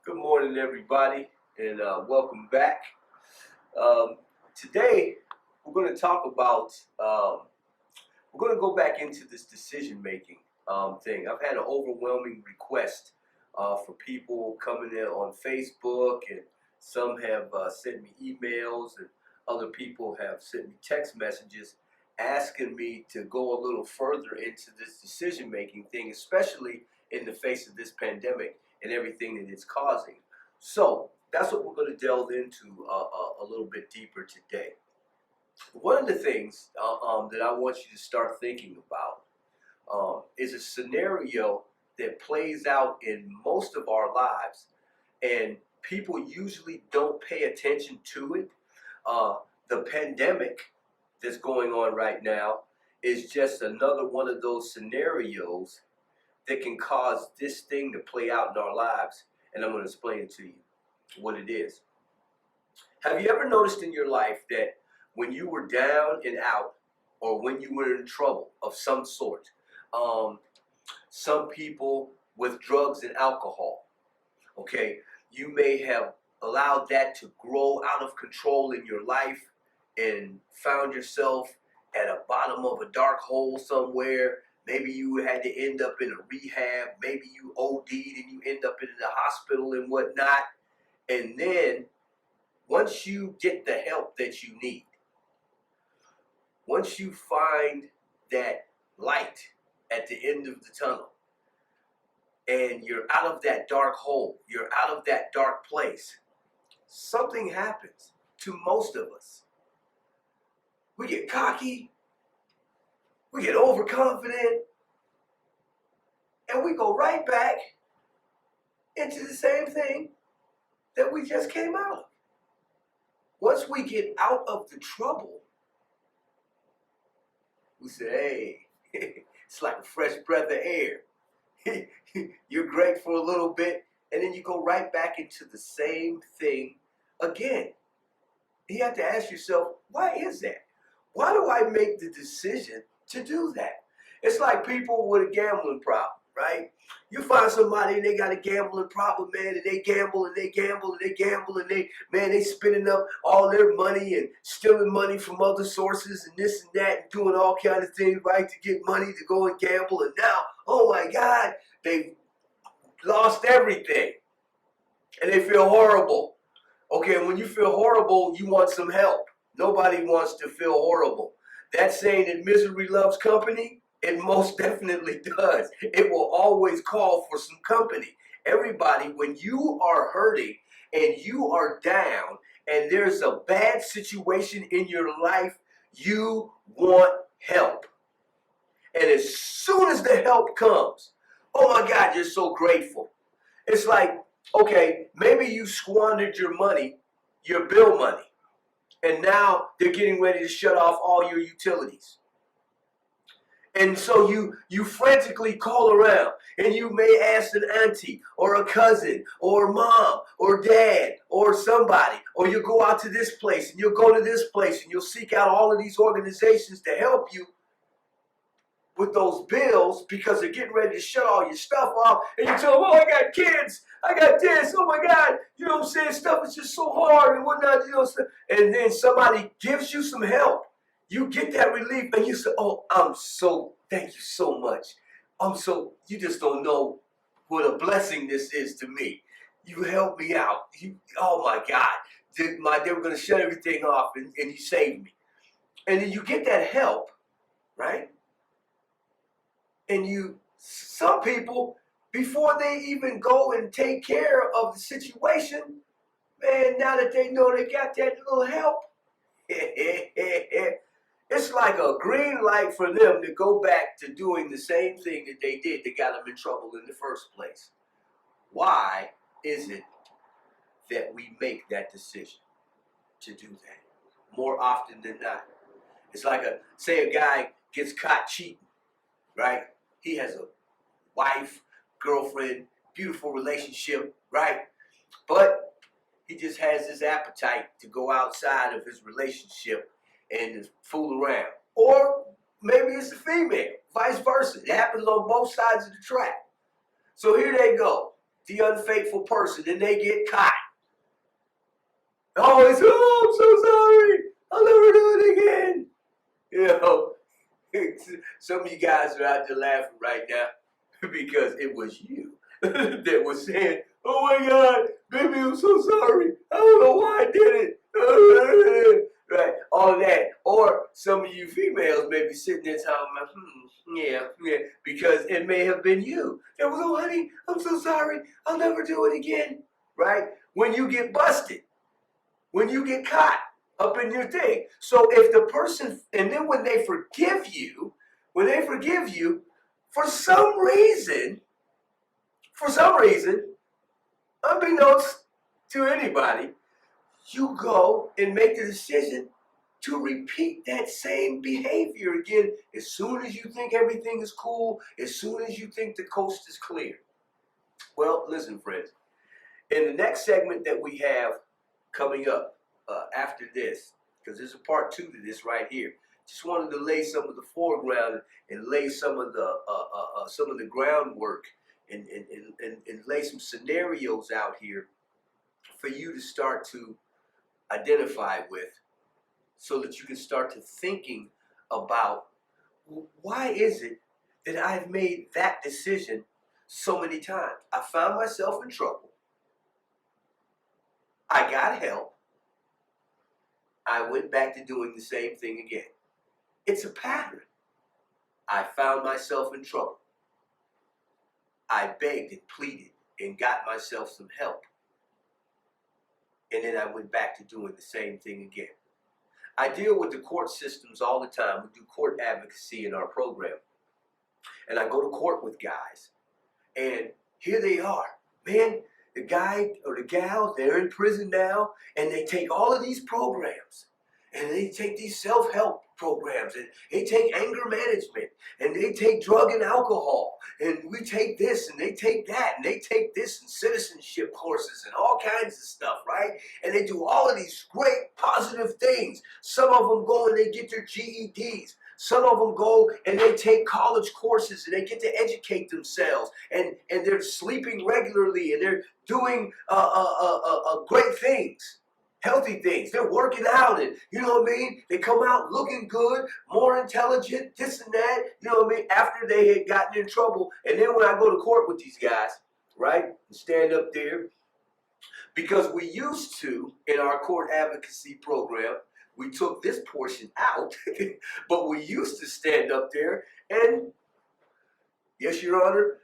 Good morning, everybody, and welcome back. Today, we're going to talk about, we're going to go back into this decision-making thing. I've had an overwhelming request for people coming in on Facebook, and some have sent me emails, and other people have sent me text messages asking me to go a little further into this decision-making thing, especially in the face of this pandemic and everything that it's causing. So that's what we're going to delve into a little bit deeper today. One of the things that I want you to start thinking about is a scenario that plays out in most of our lives, and people usually don't pay attention to it. The pandemic that's going on right now is just another one of those scenarios that can cause this thing to play out in our lives, and I'm going to explain it to you, what it is. Have you ever noticed in your life that when you were down and out, or when you were in trouble of some sort, some people with drugs and alcohol, okay, you may have allowed that to grow out of control in your life and found yourself at a bottom of a dark hole somewhere. Maybe you had to end up in a rehab. Maybe you OD'd and you end up in the hospital and whatnot. And then once you get the help that you need, once you find that light at the end of the tunnel, and you're out of that dark hole, you're out of that dark place, something happens to most of us. We get cocky, we get overconfident, and we go right back into the same thing that we just came out of. Once we get out of the trouble, we say, hey, it's like a fresh breath of air. You're great for a little bit, and then you go right back into the same thing again. You have to ask yourself, why is that? Why do I make the decision to do that? It's like people with a gambling problem, right? You find somebody and they got a gambling problem, man, and they gamble and they gamble and they gamble and they spending up all their money and stealing money from other sources and this and that and doing all kind of things, right, to get money to go and gamble. And now, oh my God, they've lost everything and they feel horrible. Okay, and when you feel horrible, you want some help. Nobody wants to feel horrible. That saying that misery loves company, it most definitely does. It will always call for some company. Everybody, when you are hurting and you are down and there's a bad situation in your life, you want help. And as soon as the help comes, oh my God, you're so grateful. It's like, okay, maybe you squandered your money, your bill money, and now they're getting ready to shut off all your utilities. And so you frantically call around, and you may ask an auntie or a cousin or mom or dad or somebody, or you'll go out to this place and you'll go to this place and you'll seek out all of these organizations to help you with those bills because they're getting ready to shut all your stuff off. And you tell them, oh, I got kids, I got this, oh my God, you know what I'm saying, stuff is just so hard and whatnot, you know, and then somebody gives you some help. You get that relief and you say, oh, thank you so much. You just don't know what a blessing this is to me. You helped me out. Oh my God. They were going to shut everything off and you saved me. And then you get that help, right? And some people, before they even go and take care of the situation, man, now that they know they got that little help, it's like a green light for them to go back to doing the same thing that they did that got them in trouble in the first place. Why is it that we make that decision to do that more often than not? It's like say a guy gets caught cheating, right? He has a wife, girlfriend, beautiful relationship, right? But he just has this appetite to go outside of his relationship and fool around. Or maybe it's a female, vice versa. It happens on both sides of the track. So here they go, the unfaithful person, and they get caught. Oh, I'm so sorry. I'll never do it again. You know, some of you guys are out there laughing right now because it was you that was saying, oh my God, baby, I'm so sorry. I don't know why I did it. Right, all of that. Or some of you females may be sitting there talking about, yeah, because it may have been you. That was, oh honey, I'm so sorry. I'll never do it again. Right? When you get busted, when you get caught up in your thing. So if the person, and then when they forgive you, for some reason, unbeknownst to anybody, you go and make the decision to repeat that same behavior again as soon as you think everything is cool, as soon as you think the coast is clear. Well, listen, friends, in the next segment that we have coming up after this, because there's a part 2 to this right here, just wanted to lay some of the foreground and lay some of the groundwork and lay some scenarios out here for you to start to identify with, so that you can start to thinking about, why is it that I've made that decision so many times? I found myself in trouble. I got help. I went back to doing the same thing again. It's a pattern. I found myself in trouble. I begged and pleaded and got myself some help. And then I went back to doing the same thing again. I deal with the court systems all the time. We do court advocacy in our program. And I go to court with guys. And here they are. Man, the guy or the gal, they're in prison now. And they take all of these programs. And they take these self-help programs. And they take anger management. And they take drug and alcohol. And we take this and they take that. And they take this and citizenship courses and all kinds of stuff, right? And they do all of these great positive things. Some of them go and they get their GEDs. Some of them go and they take college courses and they get to educate themselves. And they're sleeping regularly and they're doing great things. Healthy things. They're working out and, you know what I mean? They come out looking good, more intelligent, this and that, you know what I mean? After they had gotten in trouble. And then when I go to court with these guys, right, and stand up there, because we used to, in our court advocacy program, we took this portion out, but we used to stand up there and, yes, Your Honor,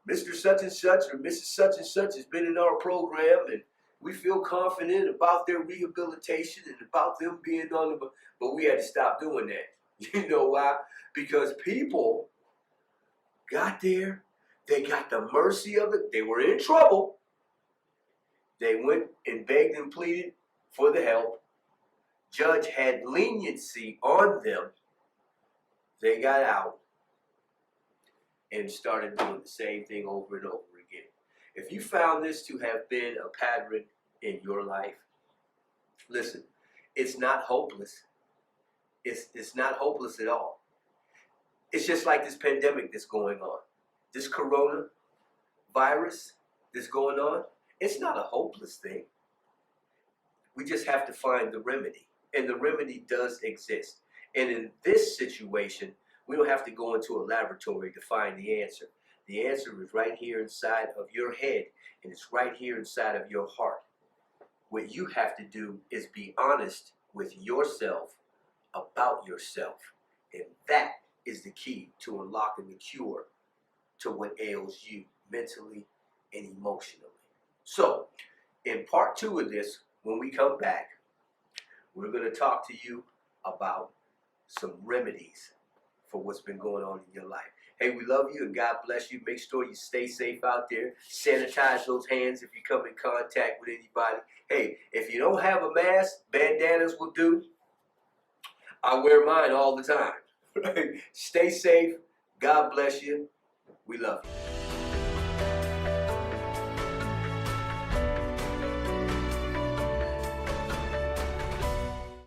Mr. Such and Such or Mrs. Such and Such has been in our program and we feel confident about their rehabilitation and about them being on the, but we had to stop doing that. You know why? Because people got there, they got the mercy of it, they were in trouble, they went and begged and pleaded for the help, judge had leniency on them, they got out and started doing the same thing over and over again. If you found this to have been a pattern in your life, listen, it's not hopeless. It's not hopeless at all. It's just like this pandemic that's going on. This corona virus that's going on, it's not a hopeless thing. We just have to find the remedy. And the remedy does exist. And in this situation, we don't have to go into a laboratory to find the answer. The answer is right here inside of your head, and it's right here inside of your heart. What you have to do is be honest with yourself about yourself. And that is the key to unlocking the cure to what ails you mentally and emotionally. So, in part 2 of this, when we come back, we're going to talk to you about some remedies for what's been going on in your life. Hey, we love you and God bless you. Make sure you stay safe out there. Sanitize those hands if you come in contact with anybody. Hey, if you don't have a mask, bandanas will do. I wear mine all the time. Stay safe. God bless you. We love you.